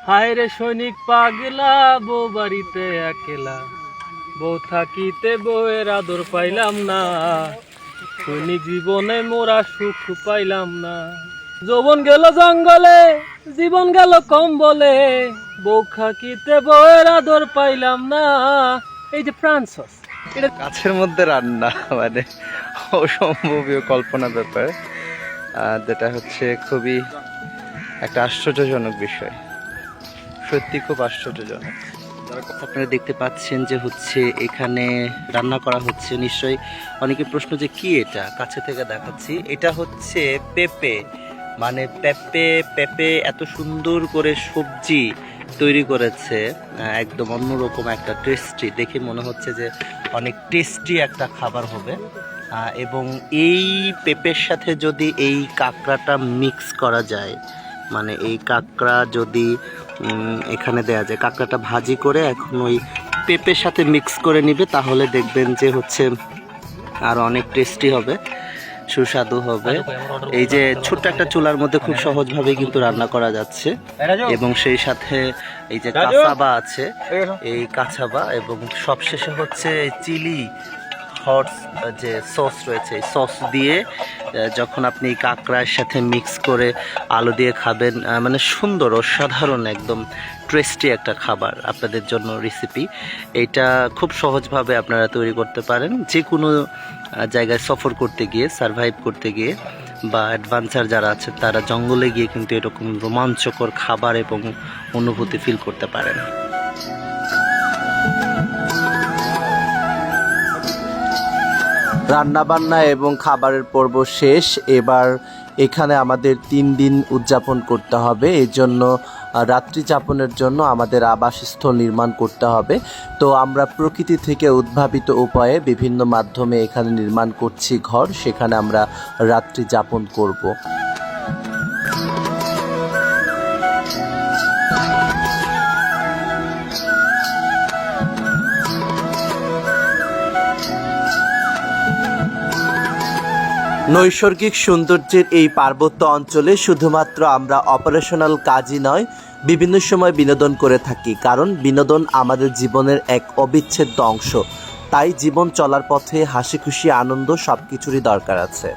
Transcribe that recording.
হায় রে সৈনিক পাগলা, বউ বাড়িতে একলা, বউ থাকিতে বউয়ের আদর পাইলাম না। সৈনিক জীবনে মোরা সুখ পাইলাম না। যৌবন গেল জঙ্গলে, জীবন গেল কম্বলে, বউ থাকিতে বউয়ের আদর পাইলাম না। এই যে ফ্রান্সস, এটা কাছের মধ্যে রান্না মানে অসম্ভবীয় কল্পনা ব্যাপার, যেটা হচ্ছে খুবই একটা আশ্চর্যজনক বিষয়, সত্যি খুব আশ্চর্যজনক। আপনারা দেখতে পাচ্ছেন যে হচ্ছে এখানে রান্না করা হচ্ছে। নিশ্চয়ই অনেকের প্রশ্ন যে কি এটা, কাছে থেকে দেখাচ্ছি। এটা হচ্ছে পেঁপে, মানে পেঁপে পেঁপে এত সুন্দর করে সবজি তৈরি করেছে, একদম অন্যরকম একটা টেস্টি, দেখে মনে হচ্ছে যে অনেক টেস্টি একটা খাবার হবে। এবং এই পেঁপের সাথে যদি এই কাঁকড়াটা মিক্স করা যায়, মানে এই কাঁকড়া যদি এখানে দেয়া যায়, কাঁকড়াটা ভাজি করে এখন ওই পেঁপের সাথে মিক্স করে নিবে, তাহলে দেখবেন যে হচ্ছে আর অনেক টেস্টি হবে, সুস্বাদু হবে। এই যে ছোট্ট একটা চুলার মধ্যে খুব সহজভাবে কিন্তু রান্না করা যাচ্ছে, এবং সেই সাথে এই যে কাঁচাবা আছে, এই কাঁচাবা, এবং সবশেষে হচ্ছে চিলি হট যে সস রয়েছে, এই সস দিয়ে যখন আপনি কাঁকড়ার সাথে মিক্স করে আলু দিয়ে খাবেন, মানে সুন্দর, অসাধারণ, একদম টেস্টি একটা খাবার আপনাদের জন্য রেসিপি। এটা খুব সহজভাবে আপনারা তৈরি করতে পারেন যে কোনো জায়গায় সফর করতে গিয়ে, সারভাইভ করতে গিয়ে, বা অ্যাডভেঞ্চার যারা আছে তারা জঙ্গলে গিয়ে কিন্তু এরকম রোমাঞ্চকর খাবার এবং অনুভূতি ফিল করতে পারেন। রান্নাবান্না এবং খাবারের পর্ব শেষ। এবার এখানে আমাদের 3 দিন উদযাপন করতে হবে, এই জন্য রাত্রি যাপনের জন্য আমাদের আবাসস্থল নির্মাণ করতে হবে। তো আমরা প্রকৃতি থেকে উদ্ভাবিত উপায়ে বিভিন্ন মাধ্যমে এখানে নির্মাণ করছি ঘর, সেখানে আমরা রাত্রি যাপন করব। নৈসর্গিক সৌন্দর্যের এই পার্বত্য অঞ্চলে শুধুমাত্র আমরা অপারেশনাল কাজই নয়, বিভিন্ন সময় বিনোদন করে থাকি, কারণ বিনোদন আমাদের জীবনের এক অবিচ্ছেদ্য অংশ। তাই জীবন চলার পথে হাসি খুশি আনন্দ সব কিছুরই দরকার আছে।